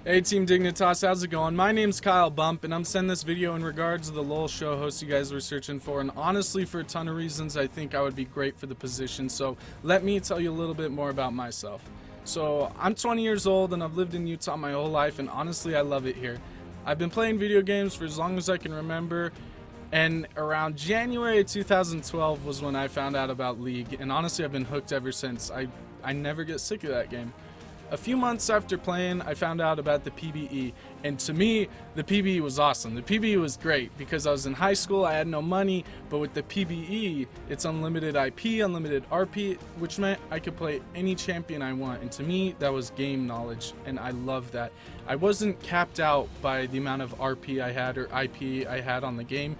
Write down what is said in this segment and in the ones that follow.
Hey Team Dignitas, how's it going? My name's Kyle Bump, and I'm sending this video in regards to the LoL show host you guys were searching for, and honestly, for a ton of reasons, I think I would be great for the position, so let me tell you a little bit more about myself. So, I'm 20 years old, and I've lived in Utah my whole life, and honestly, I love it here. I've been playing video games for as long as I can remember, and around January of 2012 was when I found out about League, and honestly, I've been hooked ever since. I never get sick of that game. A few months after playing, I found out about the PBE, and to me, the PBE was awesome. The PBE was great because I was in high school, I had no money, but with the PBE, it's unlimited IP, unlimited RP, which meant I could play any champion I want, and to me, that was game knowledge, and I love that. I wasn't capped out by the amount of RP I had or IP I had on the game.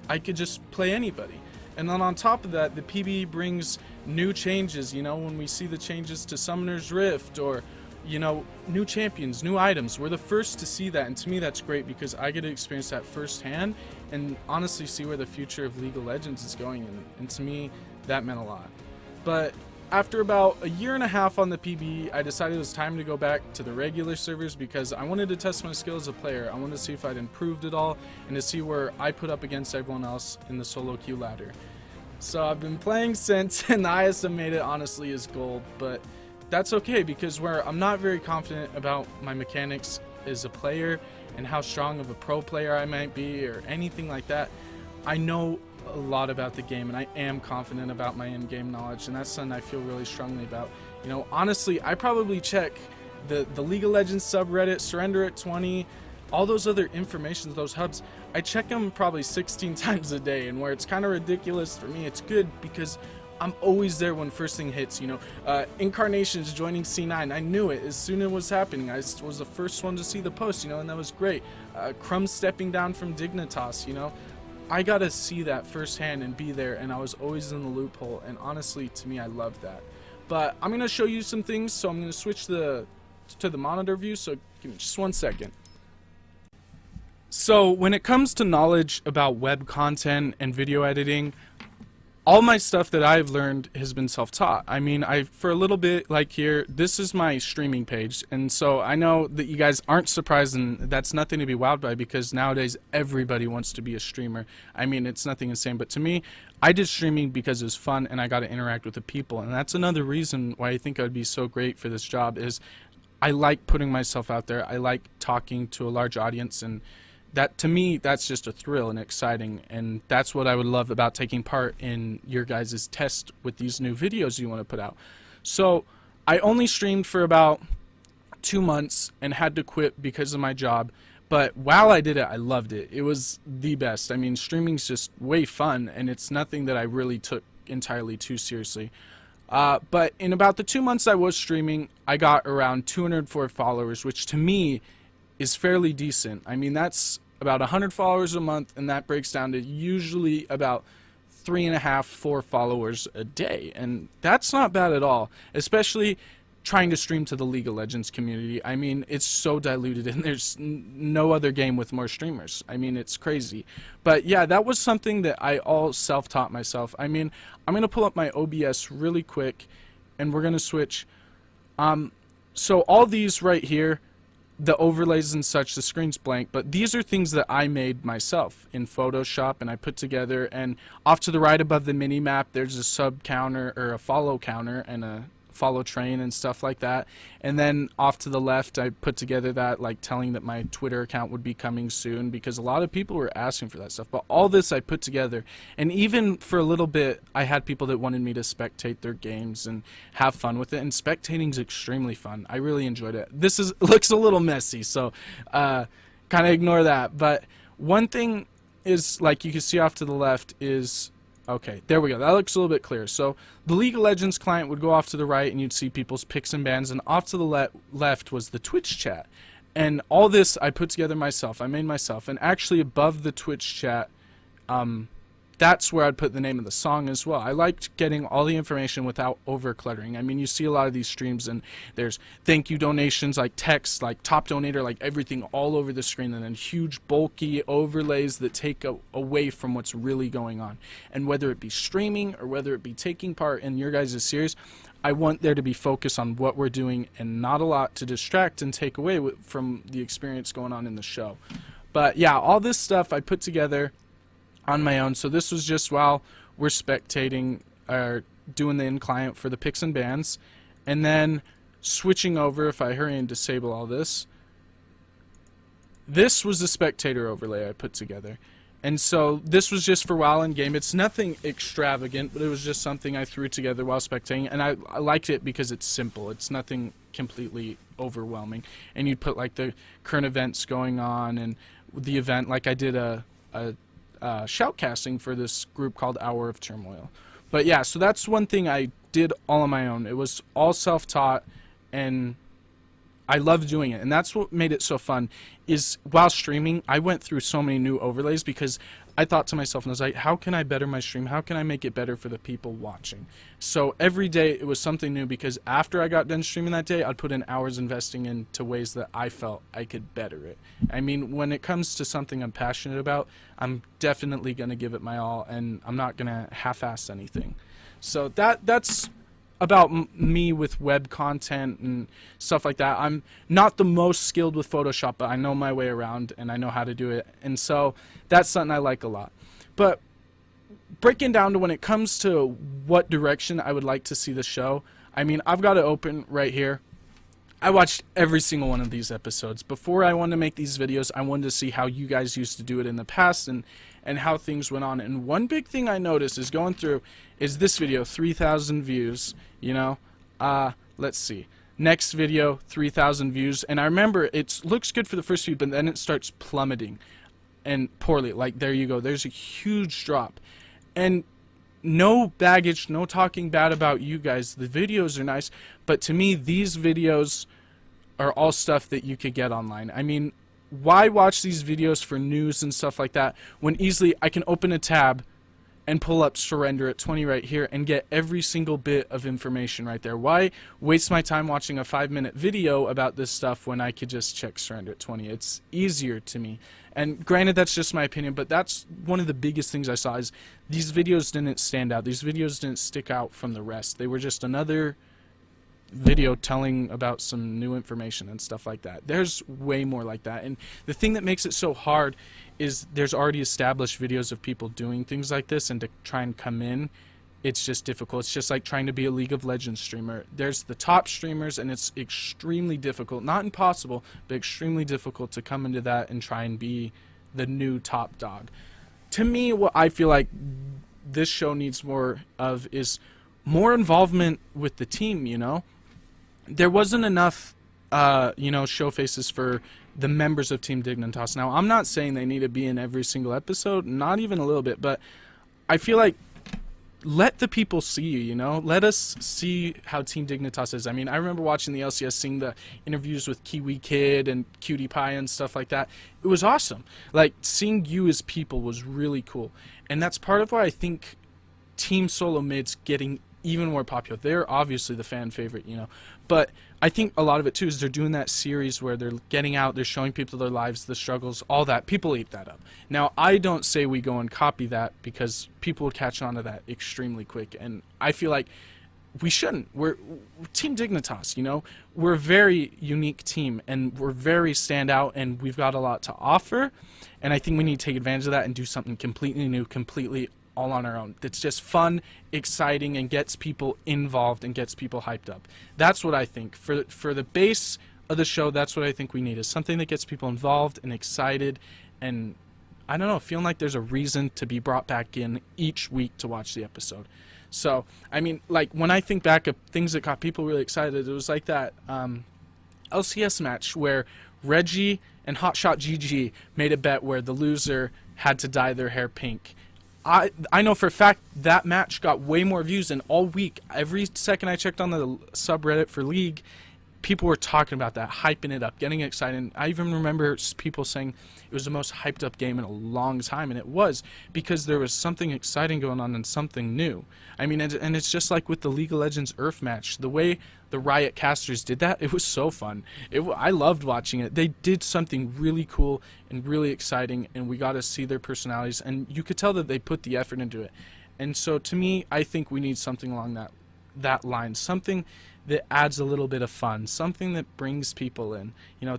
I could just play anybody. And then on top of that, the PBE brings new changes, you know, when we see the changes to Summoner's Rift or, you know, new champions, new items. We're the first to see that, and to me that's great because I get to experience that firsthand and honestly see where the future of League of Legends is going, and to me, that meant a lot. But after about a year and a half on the PBE, I decided it was time to go back to the regular servers because I wanted to test my skill as a player. I wanted to see if I'd improved at all and to see where I put up against everyone else in the solo queue ladder. So I've been playing since, and the highest I've made it honestly is gold, but that's okay because where I'm not very confident about my mechanics as a player and how strong of a pro player I might be or anything like that, I know a lot about the game and I am confident about my in-game knowledge, and that's something I feel really strongly about. You know, honestly, I probably check the League of Legends subreddit, Surrender at 20, all those other informations, those hubs, I check them probably 16 times a day, and where it's kind of ridiculous for me, it's good because I'm always there when first thing hits, you know. Incarnations joining C9, I knew it as soon as it was happening. I was the first one to see the post, you know, and that was great. Crumbs stepping down from Dignitas, you know. I got to see that firsthand and be there, and I was always in the loophole, and honestly, to me, I love that. But I'm going to show you some things, so I'm going to switch to the monitor view, so give me just 1 second. So when it comes to knowledge about web content and video editing, all my stuff that I've learned has been self-taught. I mean, for a little bit, like here, this is my streaming page, and so I know that you guys aren't surprised, and that's nothing to be wowed by because nowadays everybody wants to be a streamer. I mean, it's nothing insane, but to me, I did streaming because it was fun and I got to interact with the people, and that's another reason why I think I would be so great for this job is I like putting myself out there. I like talking to a large audience, and that, to me, that's just a thrill and exciting, and that's what I would love about taking part in your guys' test with these new videos you want to put out. So I only streamed for about 2 months and had to quit because of my job, but while I did it, I loved it. It was the best. I mean, streaming's just way fun, and it's nothing that I really took entirely too seriously. But in about the 2 months I was streaming, I got around 204 followers, which to me is fairly decent. I mean, that's about 100 followers a month, and that breaks down to usually about 3.5, 4 followers a day, and that's not bad at all, especially trying to stream to the League of Legends community. I mean, it's so diluted, and there's no other game with more streamers. I mean, it's crazy. But yeah, that was something that I all self-taught myself. I mean, I'm gonna pull up my OBS really quick, and we're gonna switch. So all these right here, the overlays and such, the screen's blank, but these are things that I made myself in Photoshop and I put together, and off to the right above the mini map there's a sub counter or a follow counter and a follow train and stuff like that, and then off to the left I put together that, like, telling that my Twitter account would be coming soon because a lot of people were asking for that stuff. But all this I put together, and even for a little bit I had people that wanted me to spectate their games and have fun with it, and spectating's extremely fun. I really enjoyed it. This looks a little messy, so kind of ignore that. But one thing is, like you can see off to the left is, okay, there we go. That looks a little bit clearer. So the League of Legends client would go off to the right and you'd see people's picks and bans, and off to the left was the Twitch chat. And all this I put together myself. I made myself. And actually above the Twitch chat, that's where I'd put the name of the song as well. I liked getting all the information without over cluttering. I mean, you see a lot of these streams and there's thank you donations, like text, like top donator, like everything all over the screen, and then huge bulky overlays that take away from what's really going on. And whether it be streaming or whether it be taking part in your guys' series, I want there to be focus on what we're doing and not a lot to distract and take away from the experience going on in the show. But yeah, all this stuff I put together on my own. So this was just while we're spectating or doing the in client for the picks and bans, and then switching over. If I hurry and disable all this, this was the spectator overlay I put together. And so this was just for while in game. It's nothing extravagant, but it was just something I threw together while spectating, and I liked it because it's simple. It's nothing completely overwhelming. And you'd put like the current events going on and the event, like I did a shoutcasting for this group called Hour of Turmoil. But yeah, so that's one thing I did all on my own. It was all self-taught, and I loved doing it, and that's what made it so fun. Is while streaming, I went through so many new overlays because I thought to myself, and I was like, how can I better my stream? How can I make it better for the people watching? So every day it was something new, because after I got done streaming that day, I'd put in hours investing into ways that I felt I could better it. I mean, when it comes to something I'm passionate about, I'm definitely going to give it my all, and I'm not going to half-ass anything. So that's about me with web content and stuff like that. I'm not the most skilled with Photoshop, but I know my way around and I know how to do it, and so that's something I like a lot. But breaking down to when it comes to what direction I would like to see the show, I mean, I've got it open right here. I watched every single one of these episodes. Before I wanted to make these videos, I wanted to see how you guys used to do it in the past and how things went on. And one big thing I noticed is going through is this video, 3,000 views, you know. Let's see. Next video, 3,000 views. And I remember it looks good for the first few, but then it starts plummeting and poorly. Like, there you go. There's a huge drop. And no baggage, no talking bad about you guys. The videos are nice, but to me, these videos are all stuff that you could get online. I mean, why watch these videos for news and stuff like that when easily I can open a tab and pull up Surrender at 20 right here and get every single bit of information right there? Why waste my time watching a 5-minute video about this stuff when I could just check Surrender at 20? It's easier to me. And granted, that's just my opinion, but that's one of the biggest things I saw is these videos didn't stand out. These videos didn't stick out from the rest. They were just another video telling about some new information and stuff like that. There's way more like that. And the thing that makes it so hard is there's already established videos of people doing things like this, and to try and come in, it's just difficult. It's just like trying to be a League of Legends streamer. There's the top streamers, and it's extremely difficult, not impossible, but extremely difficult to come into that and try and be the new top dog. To me, what I feel like this show needs more of is more involvement with the team, you know? There wasn't enough, show faces for the members of Team Dignitas. Now, I'm not saying they need to be in every single episode, not even a little bit, but I feel like let the people see you, you know? Let us see how Team Dignitas is. I mean, I remember watching the LCS, seeing the interviews with Kiwi Kid and Cutie Pie and stuff like that. It was awesome. Like, seeing you as people was really cool. And that's part of why I think Team Solo Mid's getting even more popular. They're obviously the fan favorite, you know, but I think a lot of it too is they're doing that series where they're getting out, they're showing people their lives, the struggles, all that. People eat that up. Now, I don't say we go and copy that, because people would catch on to that extremely quick, and I feel like we shouldn't. We're Team Dignitas, you know. We're a very unique team, and we're very standout, and we've got a lot to offer, and I think we need to take advantage of that and do something completely new, completely all on our own. That's just fun, exciting, and gets people involved and gets people hyped up. That's what I think. For the base of the show, that's what I think we need, is something that gets people involved and excited, and I don't know, feeling like there's a reason to be brought back in each week to watch the episode. So, I mean, like, when I think back of things that got people really excited, it was like that LCS match where Reggie and Hotshot GG made a bet where the loser had to dye their hair pink. I know for a fact that match got way more views than all week. Every second I checked on the subreddit for League, people were talking about that, hyping it up, getting excited. I even remember people saying it was the most hyped up game in a long time, and it was, because there was something exciting going on and something new. I mean, and it's just like with the League of Legends Earth match, the way the Riot casters did that, it was so fun. I loved watching it. They did something really cool and really exciting, and we got to see their personalities, and you could tell that they put the effort into it. And so to me, I think we need something along that line, something that adds a little bit of fun, something that brings people in.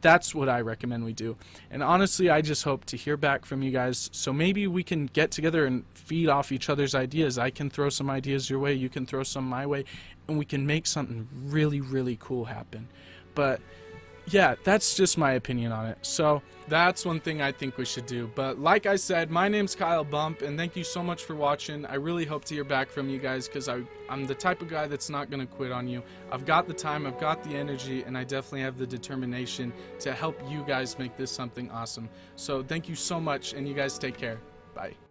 That's what I recommend we do. And honestly, I just hope to hear back from you guys, so maybe we can get together and feed off each other's ideas. I can throw some ideas your way, you can throw some my way, and we can make something really, really cool happen. But yeah, that's just my opinion on it. So that's one thing I think we should do. But like I said, my name's Kyle Bump, and thank you so much for watching. I really hope to hear back from you guys, because I'm the type of guy that's not going to quit on you. I've got the time, I've got the energy, and I definitely have the determination to help you guys make this something awesome. So thank you so much, and you guys take care. Bye.